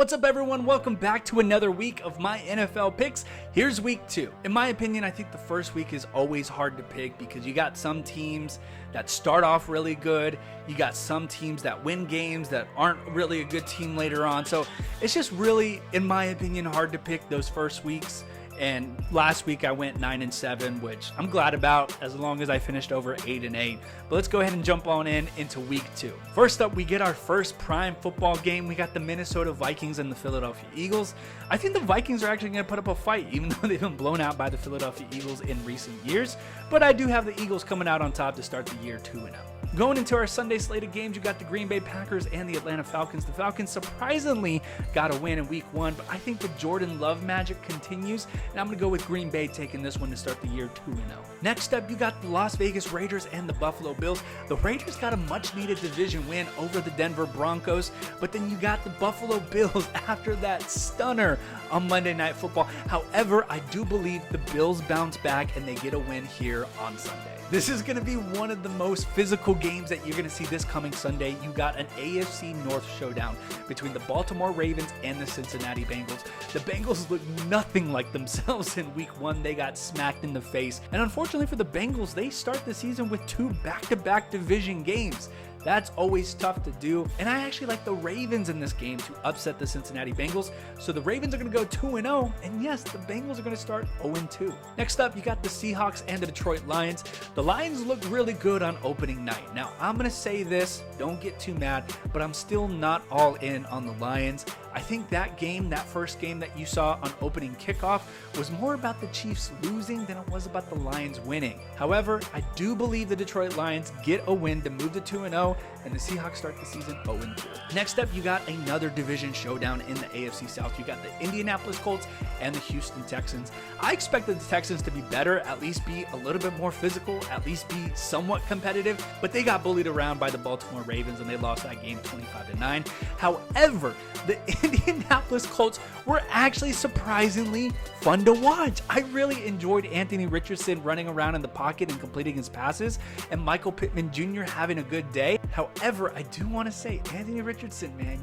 What's up, everyone? Welcome back to another week of my NFL picks. Here's week 2. In my opinion, I think the first week is always hard to pick because you got some teams that start off really good. You got some teams that win games that aren't really a good team later on. So it's just really, in my opinion, hard to pick those first weeks. And last week I went 9-7, which I'm glad about as long as I finished over 8-8. But let's go ahead and jump on into week 2. First up, we get our first prime football game. We got the Minnesota Vikings and the Philadelphia Eagles. I think the Vikings are actually going to put up a fight, even though they've been blown out by the Philadelphia Eagles in recent years. But I do have the Eagles coming out on top to start the year 2-0. Going into our Sunday slate of games, you got the Green Bay Packers and the Atlanta Falcons. The Falcons surprisingly got a win in week 1, but I think the Jordan Love magic continues, and I'm going to go with Green Bay taking this one to start the year 2-0. Next up, you got the Las Vegas Raiders and the Buffalo Bills. The Raiders got a much-needed division win over the Denver Broncos, but then you got the Buffalo Bills after that stunner on Monday Night Football. However, I do believe the Bills bounce back and they get a win here on Sunday. This is going to be one of the most physical games that you're going to see this coming Sunday. You got an AFC North showdown between the Baltimore Ravens and the Cincinnati Bengals. The Bengals look nothing like themselves in week 1. They got smacked in the face. And unfortunately for the Bengals, they start the season with 2 back-to-back division games. That's always tough to do, and I actually like the Ravens in this game to upset the Cincinnati Bengals. So the Ravens are going to go 2-0, and yes, the Bengals are going to start 0-2. Next up, you got the Seahawks and the Detroit Lions. The Lions look really good on opening night. Now, I'm going to say this, don't get too mad, but I'm still not all in on the Lions. I think that game, that first game that you saw on opening kickoff, was more about the Chiefs losing than it was about the Lions winning. However, I do believe the Detroit Lions get a win to move to 2-0, and the Seahawks start the season 0-2. Next up, you got another division showdown in the AFC South. You got the Indianapolis Colts and the Houston Texans. I expected the Texans to be better, at least be a little bit more physical, at least be somewhat competitive, but they got bullied around by the Baltimore Ravens and they lost that game 25-9. However, the Indianapolis Colts were actually surprisingly fun to watch. I really enjoyed Anthony Richardson running around in the pocket and completing his passes, and Michael Pittman Jr. having a good day. However, I do want to say, Anthony Richardson, man,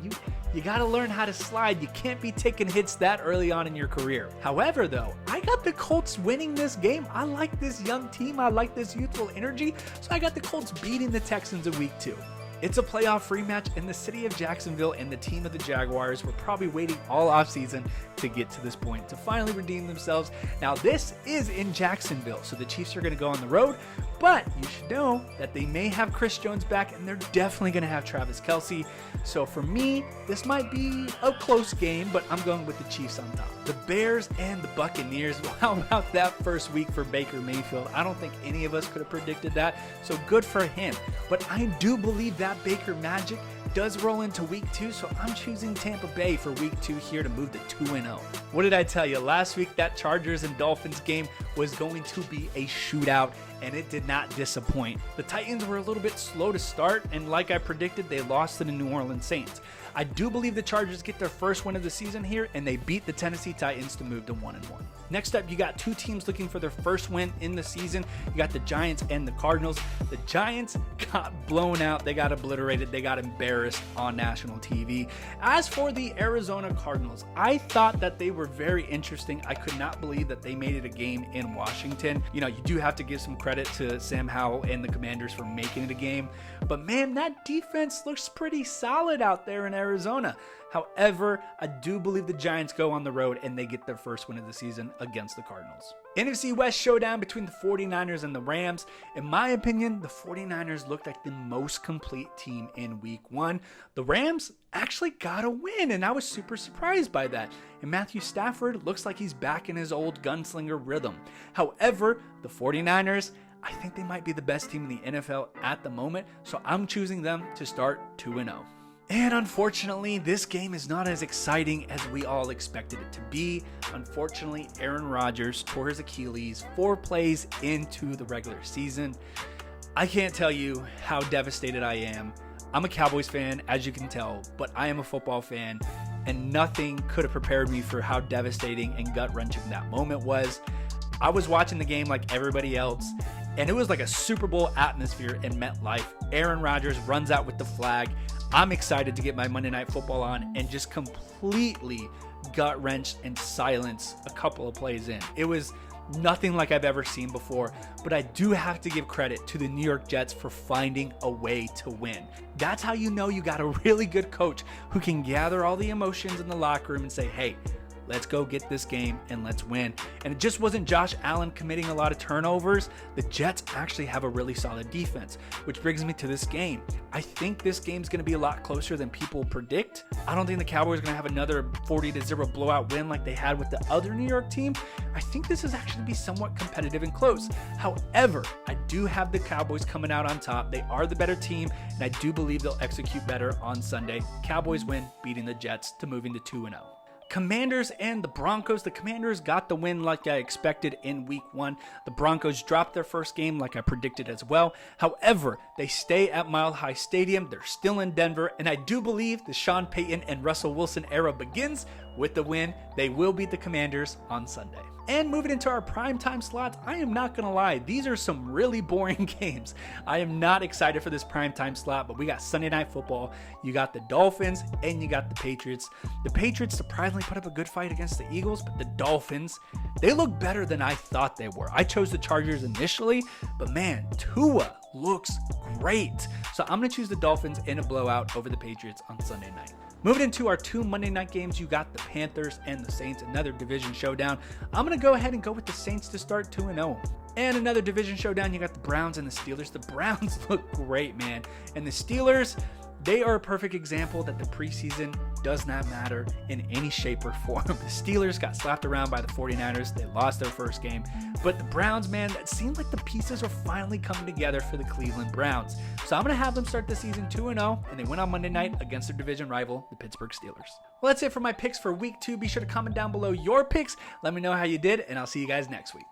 you got to learn how to slide. You can't be taking hits that early on in your career. However, though, I got the Colts winning this game. I like this young team. I like this youthful energy. So I got the Colts beating the Texans in week 2. It's a playoff rematch, and the city of Jacksonville and the team of the Jaguars were probably waiting all offseason to get to this point, to finally redeem themselves. Now, this is in Jacksonville, so the Chiefs are going to go on the road, but you should know that they may have Chris Jones back, and they're definitely going to have Travis Kelce. So for me, this might be a close game, but I'm going with the Chiefs on top. The Bears and the Buccaneers. Well, how about that first week for Baker Mayfield? I don't think any of us could have predicted that, so good for him. But I do believe that Baker magic does roll into week 2, so I'm choosing Tampa Bay for week 2 here to move to 2-0. What did I tell you? Last week, that Chargers and Dolphins game was going to be a shootout, and it did not disappoint. The Titans were a little bit slow to start, and like I predicted, they lost to the New Orleans Saints. I do believe the Chargers get their first win of the season here, and they beat the Tennessee Titans to move to 1-1. Next up, you got 2 teams looking for their first win in the season. You got the Giants and the Cardinals. The Giants got blown out. They got obliterated. They got embarrassed on national TV. As for the Arizona Cardinals, I thought that they were very interesting. I could not believe that they made it a game in Washington. You know, you do have to give some credit to Sam Howell and the Commanders for making it a game. But man, that defense looks pretty solid out there in Arizona. However, I do believe the Giants go on the road and they get their first win of the season against the Cardinals. NFC West showdown between the 49ers and the Rams. In my opinion, the 49ers looked like the most complete team in week 1. The Rams actually got a win, and I was super surprised by that. And Matthew Stafford looks like he's back in his old gunslinger rhythm. However, the 49ers, I think they might be the best team in the NFL at the moment, so I'm choosing them to start 2-0. And unfortunately, this game is not as exciting as we all expected it to be. Unfortunately, Aaron Rodgers tore his Achilles 4 plays into the regular season. I can't tell you how devastated I am. I'm a Cowboys fan, as you can tell, but I am a football fan, and nothing could have prepared me for how devastating and gut-wrenching that moment was. I was watching the game like everybody else, and it was like a Super Bowl atmosphere in MetLife. Aaron Rodgers runs out with the flag. I'm excited to get my Monday Night Football on and just completely gut-wrenched and silence a couple of plays in. It was nothing like I've ever seen before, but I do have to give credit to the New York Jets for finding a way to win. That's how you know you got a really good coach who can gather all the emotions in the locker room and say, hey, let's go get this game and let's win. And it just wasn't Josh Allen committing a lot of turnovers. The Jets actually have a really solid defense, which brings me to this game. I think this game's going to be a lot closer than people predict. I don't think the Cowboys are going to have another 40-0 blowout win like they had with the other New York team. I think this is actually going to be somewhat competitive and close. However, I do have the Cowboys coming out on top. They are the better team, and I do believe they'll execute better on Sunday. Cowboys win, beating the Jets to move into 2-0. Commanders and the Broncos. The Commanders got the win like I expected in week 1. The Broncos dropped their first game like I predicted as well. However, they stay at Mile High Stadium. They're still in Denver, and I do believe the Sean Payton and Russell Wilson era begins with the win. They will beat the Commanders on Sunday. And moving into our primetime slots, I am not going to lie, these are some really boring games. I am not excited for this primetime slot, but we got Sunday Night Football. You got the Dolphins and you got the Patriots. The Patriots surprisingly put up a good fight against the Eagles, but the Dolphins, they look better than I thought they were. I chose the Chargers initially, but man, Tua looks great. So I'm going to choose the Dolphins in a blowout over the Patriots on Sunday night. Moving into our 2 Monday night games, you got the Panthers and the Saints, another division showdown. I'm going to go ahead and go with the Saints to start 2-0. And another division showdown, you got the Browns and the Steelers. The Browns look great, man. And the Steelers, they are a perfect example that the preseason does not matter in any shape or form. The Steelers got slapped around by the 49ers. They lost their first game. But the Browns, man, it seemed like the pieces are finally coming together for the Cleveland Browns. So I'm going to have them start the season 2-0, and they win on Monday night against their division rival, the Pittsburgh Steelers. Well, that's it for my picks for week 2. Be sure to comment down below your picks. Let me know how you did, and I'll see you guys next week.